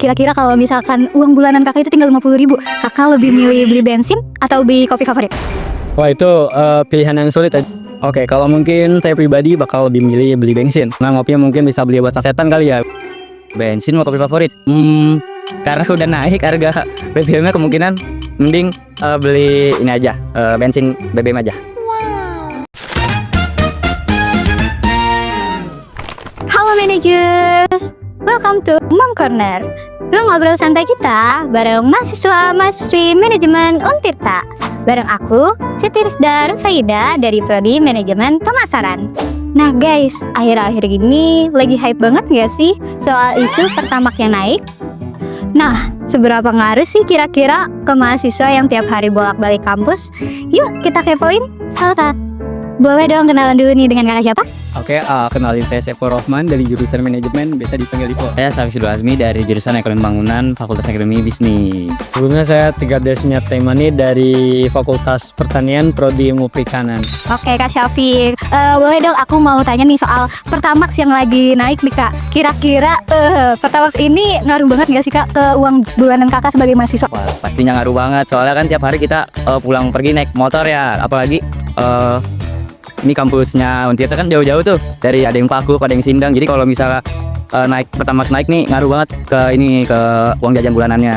Kira-kira kalau misalkan uang bulanan kakak itu tinggal 50.000, kakak lebih milih beli bensin atau beli kopi favorit? Wah itu pilihan yang sulit ya. Oke, kalau mungkin saya pribadi bakal lebih milih beli bensin. Nah ngopinya mungkin bisa beli buat sasetan kali ya. Bensin mau kopi favorit? Karena udah naik harga BBM-nya kemungkinan mending beli ini aja, bensin BBM aja. Halo managers, welcome to Mom Corner. Ruang ngobrol santai kita bareng mahasiswa-mahasiswi manajemen Untirta. Bareng aku, Siti Rizda Rufaida dari Prodi Manajemen Pemasaran. Nah guys, akhir-akhir ini lagi hype banget gak sih soal isu Pertamax yang naik? Nah, seberapa ngaruh sih kira-kira ke mahasiswa yang tiap hari bolak-balik kampus? Yuk kita kepoin. Halo Kak, boleh dong kenalan dulu nih dengan kakak siapa? Oke, kenalin saya Sepur Rohman dari jurusan manajemen, biasa dipanggil Ipo. Saya Safisudul Azmi dari jurusan Ekonomi Bangunan, Fakultas Ekonomi Bisnis. Sebelumnya saya Tiga Desnya Taimani dari Fakultas Pertanian, Prodi Ilmu Perikanan. Oke Kak Syafiq, boleh dong aku mau tanya nih soal Pertamax yang lagi naik nih Kak. Kira-kira Pertamax ini ngaruh banget gak sih Kak ke uang bulanan kakak sebagai mahasiswa? Wah, pastinya ngaruh banget, soalnya kan tiap hari kita pulang pergi naik motor ya. Apalagi ini kampusnya Untirta kan jauh-jauh tuh, dari ada yang Paku, ada yang Sindang. Jadi kalau misalnya Pertamax naik nih ngaruh banget ke uang jajan bulanannya.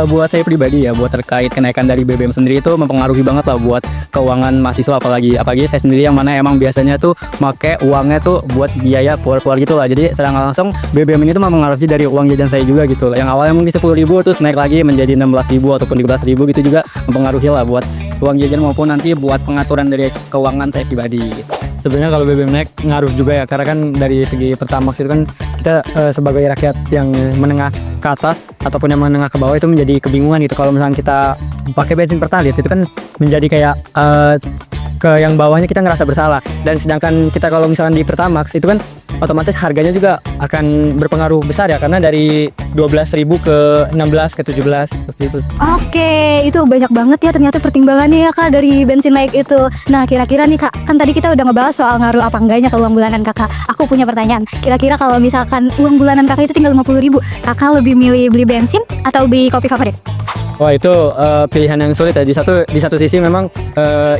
Buat saya pribadi ya, buat terkait kenaikan dari BBM sendiri itu mempengaruhi banget lah buat keuangan mahasiswa, apalagi saya sendiri yang mana emang biasanya tuh make uangnya tuh buat biaya keluar gitu lah. Jadi secara langsung BBM ini tuh mempengaruhi dari uang jajan saya juga gitu lah. Yang awalnya mungkin 10.000 terus naik lagi menjadi 16.000 ataupun 13.000 gitu, juga mempengaruhi lah buat uang jajan maupun nanti buat pengaturan dari keuangan saya pribadi. Sebenarnya kalau BBM naik ngaruh juga ya, karena kan dari segi Pertamax itu kan kita sebagai rakyat yang menengah ke atas ataupun yang menengah ke bawah itu menjadi kebingungan gitu. Kalau misalnya kita pakai bensin Pertalite itu kan menjadi kayak ke yang bawahnya kita ngerasa bersalah, dan sedangkan kita kalau misalnya di Pertamax itu kan otomatis harganya juga akan berpengaruh besar ya, karena dari 12.000 ke 16 ke 17 seperti itu. Oke, itu banyak banget ya ternyata pertimbangannya ya Kak dari bensin naik itu. Nah kira-kira nih Kak, kan tadi kita udah ngebahas soal ngaruh apa enggaknya ke uang bulanan kakak. Aku punya pertanyaan, kira-kira kalau misalkan uang bulanan kakak itu tinggal 50.000, kakak lebih milih beli bensin atau beli kopi favorit? Wah itu pilihan yang sulit ya. Di satu sisi memang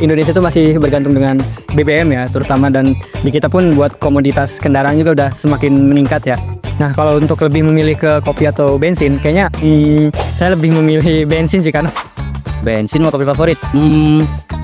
Indonesia itu masih bergantung dengan BBM ya terutama, dan di kita pun buat komoditas kendaraan juga udah semakin meningkat ya. Nah kalau untuk lebih memilih ke kopi atau bensin, kayaknya saya lebih memilih bensin sih, karena Bensin mau kopi favorit?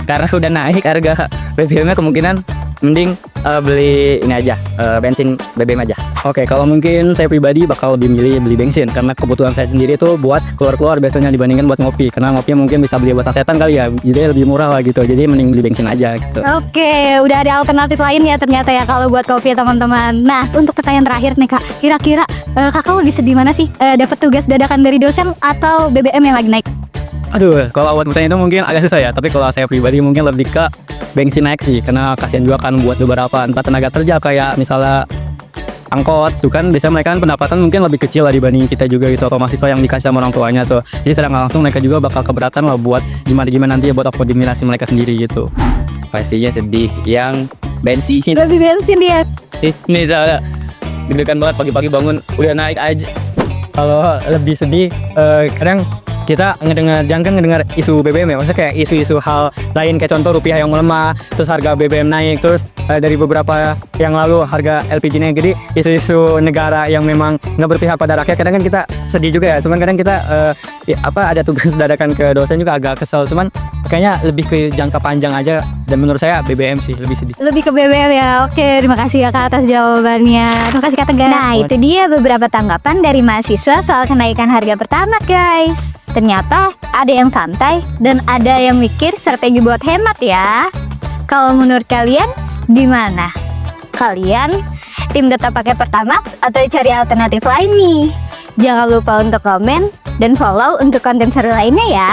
Karena udah naik harga BBM-nya kemungkinan mending beli ini aja, bensin BBM aja. Oke, kalau mungkin saya pribadi bakal lebih milih beli bensin, karena kebutuhan saya sendiri itu buat keluar-keluar biasanya dibandingkan buat ngopi. Karena ngopi mungkin bisa beli buat sasetan kali ya, jadi lebih murah lah gitu. Jadi mending beli bensin aja gitu. Oke, udah ada alternatif lain ya ternyata ya kalau buat kopi ya teman-teman. Nah untuk pertanyaan terakhir nih Kak, kira-kira kakak lebih sedih mana sih? Dapat tugas dadakan dari dosen atau BBM yang lagi naik? Aduh, kalau buat pertanyaan itu mungkin agak susah ya. Tapi kalau saya pribadi mungkin lebih ke bensin naik sih, karena kasihan juga kan buat beberapa entah tenaga kerja kayak misalnya angkot tuh kan, biasanya mereka kan pendapatan mungkin lebih kecil lah dibanding kita juga gitu, atau mahasiswa yang dikasih sama orang tuanya tuh. Jadi secara langsung mereka juga bakal keberatan lah buat gimana nanti ya buat akomodasi mereka sendiri gitu. Pastinya sedih yang bensin. Lebih bensin dia. Ini saya deg-degan banget pagi-pagi bangun udah naik aja. Kalau lebih sedih, kadang kita jangan ngedengar isu BBM ya, maksudnya kayak isu-isu hal lain kayak contoh rupiah yang melemah, terus harga BBM naik, terus dari beberapa yang lalu harga LPG naik. Jadi isu-isu negara yang memang nggak berpihak pada rakyat, kadang kan kita sedih juga ya. Cuman kadang kita ada tugas dadakan ke dosen juga agak kesel. Cuman kayaknya lebih ke jangka panjang aja, dan menurut saya BBM sih lebih sedih. Lebih ke BBM ya. Oke, terima kasih ya Kak atas jawabannya. Terima kasih Kak Tegar. Nah itu dia beberapa tanggapan dari mahasiswa soal kenaikan harga Pertamax guys. Ternyata ada yang santai dan ada yang mikir strategi buat hemat ya. Kalau menurut kalian gimana? Kalian tim tetap pakai Pertamax atau cari alternatif lain nih? Jangan lupa untuk komen dan follow untuk konten seru lainnya ya.